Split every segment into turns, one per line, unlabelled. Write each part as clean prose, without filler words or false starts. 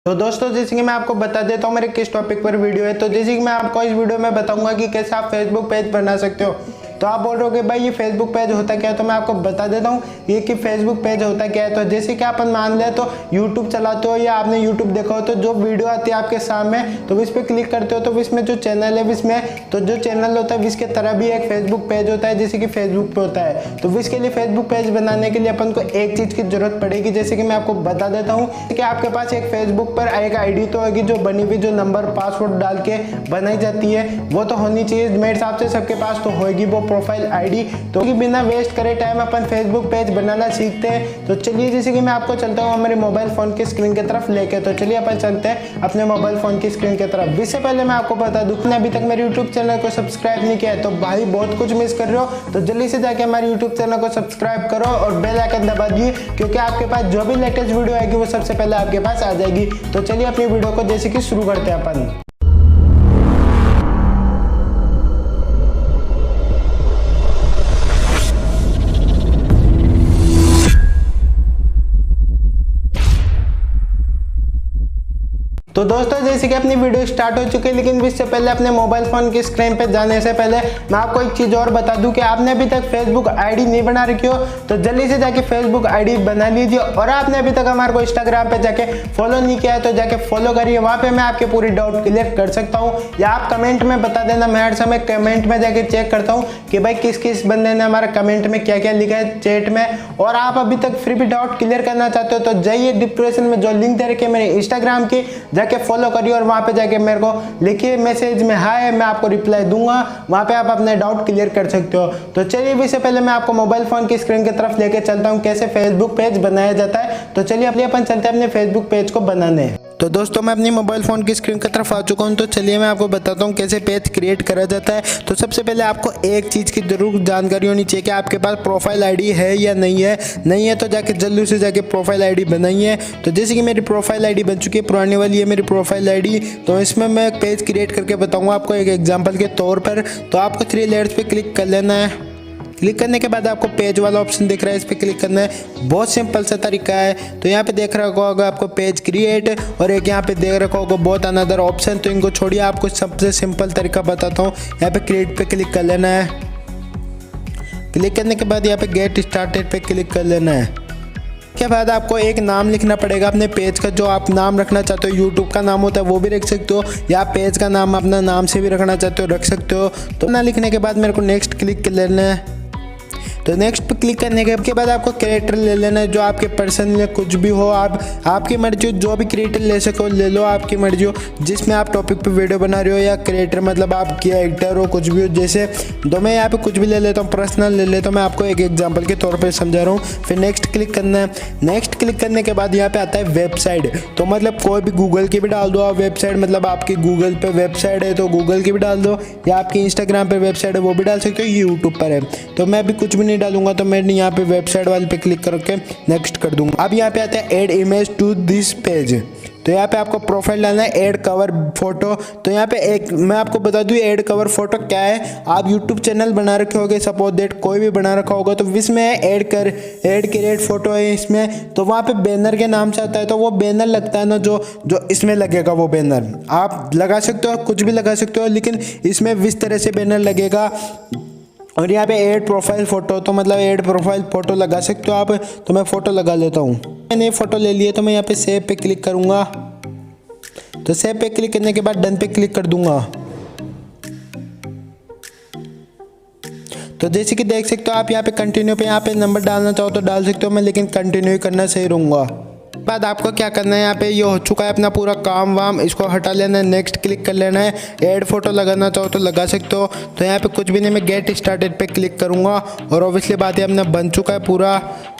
तो दोस्तों जैसे कि मैं आपको बता देता हूँ मेरे किस टॉपिक पर वीडियो है। तो जैसे कि मैं आपको इस वीडियो में बताऊंगा कि कैसे आप फेसबुक पेज बना सकते हो। तो आप बोल रहे हो कि भाई ये फेसबुक पेज होता क्या है, तो मैं आपको बता देता हूँ ये कि फेसबुक पेज होता क्या है। तो जैसे कि अपन मान ले तो यूट्यूब चलाते हो या आपने यूट्यूब देखा हो, तो जो वीडियो आती है आपके सामने तो इस पर क्लिक करते हो तो इसमें जो चैनल है इसमें तो जो चैनल होता है इसके तरह भी एक फेसबुक पेज होता है जैसे कि फेसबुक पे होता है। तो इसके लिए फेसबुक पेज बनाने के लिए अपन को एक चीज़ की जरूरत पड़ेगी, जैसे कि मैं आपको बता देता हूँ कि आपके पास एक फेसबुक पर एक आईडी तो होगी जो बनी हुई, जो नंबर पासवर्ड डाल के बनाई जाती है वो तो होनी चाहिए। मेरे हिसाब से सबके पास तो होगी वो प्रोफाइल आईडी। तो बिना वेस्ट करे टाइम अपन फेसबुक पेज बनाना सीखते हैं। तो चलिए जैसे कि मैं आपको चलता हूँ हमारे मोबाइल फोन की स्क्रीन की तरफ लेके। तो चलिए अपन चलते हैं अपने मोबाइल फोन की स्क्रीन की तरफ। इससे पहले मैं आपको बता दूं अभी तक मेरे यूट्यूब चैनल को सब्सक्राइब नहीं किया है तो भाई बहुत कुछ मिस कर रहे हो। तो जल्दी से जाके हमारे यूट्यूब चैनल को सब्सक्राइब करो और बेल आइकन दबा दिए, क्योंकि आपके पास जो भी लेटेस्ट वीडियो आएगी वो सबसे पहले आपके पास आ जाएगी। तो चलिए अपनी वीडियो को जैसे कि शुरू करते हैं अपन। तो दोस्तों जैसे कि अपनी वीडियो स्टार्ट हो चुकी है, लेकिन इससे पहले अपने मोबाइल फोन की स्क्रीन पे जाने से पहले मैं आपको एक चीज और बता दूं कि आपने अभी तक फेसबुक आईडी नहीं बना रखी हो तो जल्दी से जाके फेसबुक आईडी बना लीजिए। और आपने अभी तक हमारे को इंस्टाग्राम पे जाके फॉलो नहीं किया है तो जाके फॉलो करिए, वहां पे मैं आपके पूरी डाउट क्लियर कर सकता हूँ। या आप कमेंट में बता देना, मैं हर समय कमेंट में जाके चेक करता हूँ कि भाई किस किस बंदे ने हमारा कमेंट में क्या क्या लिखा है चैट में। और आप अभी तक फिर भी डाउट क्लियर करना चाहते हो तो जाइए डिस्क्रिप्शन में जो लिंक दे रखे मेरे इंस्टाग्राम की, जाके फॉलो करिए और वहां पे जाके मेरे को लिखिए मैसेज में हाय, मैं आपको रिप्लाई दूंगा। वहां पे आप अपने डाउट क्लियर कर सकते हो। तो चलिए इससे पहले मैं आपको मोबाइल फोन की स्क्रीन की तरफ लेके चलता हूं कैसे फेसबुक पेज बनाया जाता है। तो चलिए अपन चलते हैं अपने फेसबुक पेज को बनाने। तो दोस्तों मैं अपनी मोबाइल फोन की स्क्रीन की तरफ आ चुका हूं। तो चलिए मैं आपको बताता हूं कैसे पेज क्रिएट करा जाता है। तो सबसे पहले आपको एक चीज़ की जरूर जानकारी होनी चाहिए कि आपके पास प्रोफाइल आईडी है या नहीं है। नहीं है तो जाके जल्दी से जाके प्रोफाइल आईडी बनाइए। तो जैसे कि मेरी प्रोफाइल आईडी बन चुकी है, पुरानी वाली है मेरी प्रोफाइल आईडी। तो इसमें मैं एक पेज क्रिएट करके बताऊंगा आपको एक एग्जांपल के तौर पर। तो आपको 3 लेयर्स पे क्लिक कर लेना है। क्लिक करने के बाद आपको पेज वाला ऑप्शन दिख रहा है, इस पर क्लिक करना है। बहुत सिंपल सा तरीका है। तो यहाँ पे देख रखा होगा आपको पेज क्रिएट और एक यहाँ पे देख रखा होगा बहुत अनदर ऑप्शन। तो इनको छोड़िए, आपको सबसे सिंपल तरीका बताता हूँ। यहाँ पे क्रिएट पे क्लिक कर लेना है। क्लिक करने के बाद यहाँ पे गेट स्टार्टेड पे क्लिक कर लेना है। के बाद आपको एक नाम लिखना पड़ेगा अपने पेज का, जो आप नाम रखना चाहते हो। यूट्यूब का नाम होता है वो भी रख सकते हो, या पेज का नाम अपना नाम से भी रखना चाहते हो रख सकते हो। तो ना लिखने के बाद मेरे को नेक्स्ट क्लिक कर लेना है। तो नेक्स्ट पे क्लिक करने के बाद आपको क्रिएटर ले लेना है, जो आपके पर्सन या कुछ भी हो। आप आपकी मर्जी हो, जो भी क्रिएटर ले सको ले लो, आपकी मर्जी हो जिसमें आप टॉपिक पे वीडियो बना रहे हो। या क्रिएटर मतलब आप क्या एक्टर हो, कुछ भी हो। जैसे तो मैं यहाँ पे कुछ भी ले लेता हूँ, पर्सनल ले लेता हूँ। मैं आपको एक एग्जांपल के तौर पे समझा रहा हूँ। फिर नेक्स्ट क्लिक करना है। नेक्स्ट क्लिक करने के बाद यहाँ पे आता है वेबसाइट। तो मतलब कोई भी गूगल की भी डाल दो आप वेबसाइट, मतलब आपकी गूगल पे वेबसाइट है तो गूगल की भी डाल दो, या आपकी इंस्टाग्राम पे वेबसाइट है वो भी डाल सकते हो, यूट्यूब पर है। तो मैं अभी कुछ भी नहीं डालूंगा, तो मैं यहाँ पे वेबसाइट वाले पे क्लिक करके नेक्स्ट कर दूंगा। अब यहाँ पे आता है add image to this page. तो यहाँ पे आपको प्रोफाइल डालना है, ऐड कवर फोटो। तो यहाँ पे एक मैं आपको बता दूँ ऐड कवर फोटो क्या है। आप यूट्यूब चैनल बना रखे होगे, सपोज दैट कोई भी बना रखा होगा, तो इसमें ऐड क्रिएट फोटो है इसमें। तो वहाँ पे बैनर के नाम से आता है। तो वो बैनर लगता है ना जो इसमें लगेगा, वो बैनर आप लगा सकते हो, कुछ भी लगा सकते हो, लेकिन इसमें इस तरह से बैनर लगेगा। और यहाँ पे ऐड प्रोफाइल फोटो, तो मतलब ऐड प्रोफाइल फोटो लगा सकते हो आप। तो मैं फोटो लगा लेता हूँ। मैंने फोटो ले लिए तो मैं यहाँ पे सेव पे क्लिक करूँगा। तो सेव पे क्लिक करने के बाद डन पे क्लिक कर दूंगा। तो जैसे कि देख सकते हो आप यहाँ पे कंटिन्यू पे यहाँ पे नंबर डालना चाहो तो डाल सकते हो, मैं लेकिन कंटिन्यू ही करना सही रहूँगा। बाद आपको क्या करना है, यहाँ पे ये हो चुका है अपना पूरा काम वाम, इसको हटा लेना है। नेक्स्ट क्लिक कर लेना है। ऐड फोटो लगाना चाहो तो लगा सकते हो। तो यहाँ पे कुछ भी नहीं, मैं गेट स्टार्टेड पे क्लिक करूँगा। और ऑब्वियसली बात है अपना बन चुका है पूरा।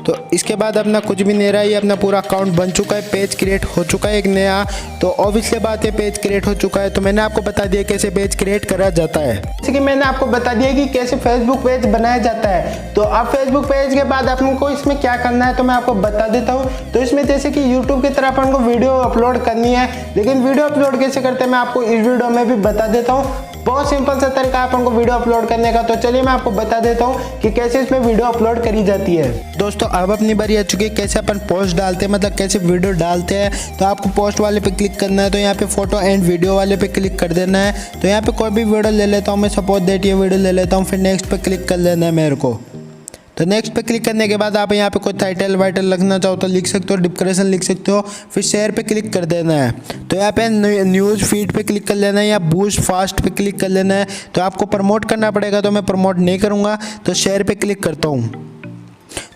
तो इसके बाद अपना कुछ भी नहीं रहा, ये अपना पूरा अकाउंट बन चुका है, पेज क्रिएट हो चुका है एक नया। तो ऑब्वियसली बात है पेज क्रिएट हो चुका है। तो मैंने आपको बता दिया कैसे पेज क्रिएट करा जाता है। जैसे कि मैंने आपको बता दिया कि कैसे फेसबुक पेज बनाया जाता है। तो अब फेसबुक पेज के बाद आपको इसमें क्या करना है तो मैं आपको बता देता हूँ। तो इसमें जैसे कि यूट्यूब की तरह अपन को वीडियो अपलोड करनी है, लेकिन वीडियो अपलोड कैसे करते हैं मैं आपको इस वीडियो में भी बता देता हूँ। बहुत सिंपल सा तरीका है अपन को वीडियो अपलोड करने का। तो चलिए मैं आपको बता देता हूँ कि कैसे इसमें वीडियो अपलोड करी जाती है। दोस्तों अब अपनी बारी आ चुकी है कैसे अपन पोस्ट डालते हैं, मतलब कैसे वीडियो डालते हैं। तो आपको पोस्ट वाले पे क्लिक करना है, तो यहाँ पे फोटो एंड वीडियो वाले पे क्लिक कर देना है। तो यहाँ पे कोई भी वीडियो ले लेता हूँ मैं, सपोज दैट ये वीडियो ले लेता हूँ, फिर नेक्स्ट पे क्लिक कर लेना है मेरे को। तो नेक्स्ट पे क्लिक करने के बाद आप यहाँ पे कोई टाइटल वाइटल लिखना चाहो तो लिख सकते हो, डिस्क्रिप्शन लिख सकते हो, फिर शेयर पे क्लिक कर देना है। तो यहाँ पे न्यूज़ फीड पे क्लिक कर लेना है या बूस्ट फास्ट पे क्लिक कर लेना है। तो आपको प्रमोट करना पड़ेगा, तो मैं प्रमोट नहीं करूँगा, तो शेयर पे क्लिक करता हूँ।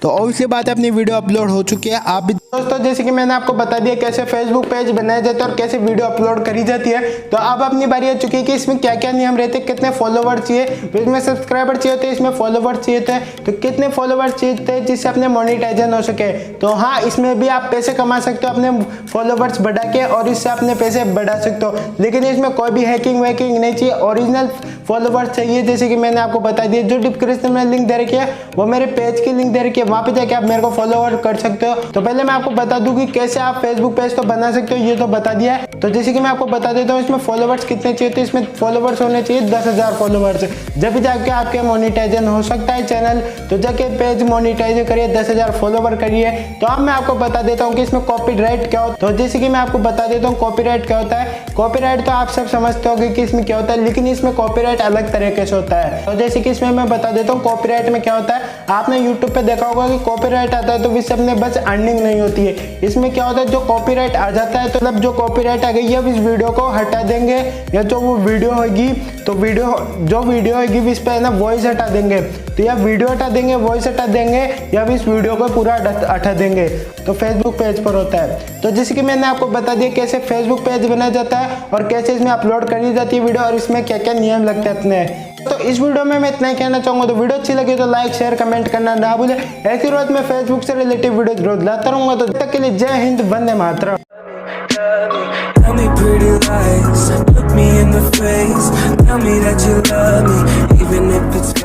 तो ऑब्वियसली बात है अपनी वीडियो अपलोड हो चुकी है। आप भी दोस्तों जैसे कि मैंने आपको बता दिया कैसे फेसबुक पेज बनाया जाता है और कैसे वीडियो अपलोड करी जाती है। तो अब अपनी बारी आ चुकी है कि इसमें क्या क्या नियम रहते हैं, कितने फॉलोवर चाहिए, इसमें सब्सक्राइबर चाहिए होते हैं, इसमें फॉलोवर चाहिए थे, तो कितने फॉलोवर चाहिए थे जिससे अपने मोनेटाइजेशन हो सके। तो हाँ, इसमें भी आप पैसे कमा सकते हो अपने फॉलोवर्स बढ़ा के, और इससे अपने पैसे बढ़ा सकते हो। लेकिन इसमें कोई भी हैकिंग वैकिंग नहीं चाहिए, ओरिजिनल फॉलोवर्स चाहिए। जैसे कि मैंने आपको बता दिया, जो डिस्क्रिप्शन में लिंक दे रखी है वो मेरे पेज की लिंक दे रखी है, वहाँ पे जाके आप मेरे को फॉलोवर कर सकते हो। तो पहले मैं आपको बता दूं कि कैसे आप फेसबुक पेज तो बना सकते हो, ये तो बता दिया है। तो जैसे कि मैं आपको बता देता हूँ इसमें फॉलोवर्स कितने चाहिए। तो इसमें फॉलोवर्स होने चाहिए 10,000 फॉलोवर्स, जब जाके आपके मोनेटाइजेशन हो सकता है चैनल। तो जाके पेज मोनेटाइज करिए, 10,000 फॉलोवर करिए। तो अब मैं आपको बता देता हूँ कि इसमें कॉपीराइट क्या होता है। तो जैसे कि मैं आपको बता देता हूँ कॉपीराइट क्या होता है। कॉपीराइट तो आप सब समझते होंगे कि इसमें क्या होता है, लेकिन इसमें कॉपीराइट अलग तरीके से होता है। तो जैसे कि इसमें मैं बता देता हूँ कॉपीराइट में क्या होता है। आपने यूट्यूब पे देखा होगा कि कॉपीराइट आता है तो इससे अपने बस अर्निंग नहीं होती है। इसमें क्या होता है, जो कॉपीराइट आ जाता है तो मतलब जो कॉपीराइट आ गई है अब इस वीडियो को हटा देंगे, या जो वो वीडियो होगी तो जो वीडियो होगी इस पे ना वॉइस हटा देंगे। तो या वीडियो हटा देंगे, वॉइस हटा देंगे, या इस वीडियो को पूरा हटा देंगे। तो फेसबुक पेज पर होता है। तो जैसे कि मैंने आपको बता दिया कैसे फेसबुक पेज बनाया जाता है और कैसे इसमें अपलोड करी जाती है वीडियो, और इसमें क्या क्या नियम लगते हैं अपने। तो इस वीडियो में मैं इतना ही कहना चाहूंगा। तो वीडियो अच्छी लगी तो लाइक शेयर कमेंट करना ना भूले। ऐसी रोज मैं फेसबुक से रिलेटेड वीडियो जरूर लाता रहूंगा। तो तब तक के लिए जय Hind, Vande Mataram.
Tell me pretty lies, look me in the face, tell me that you love me, even if it's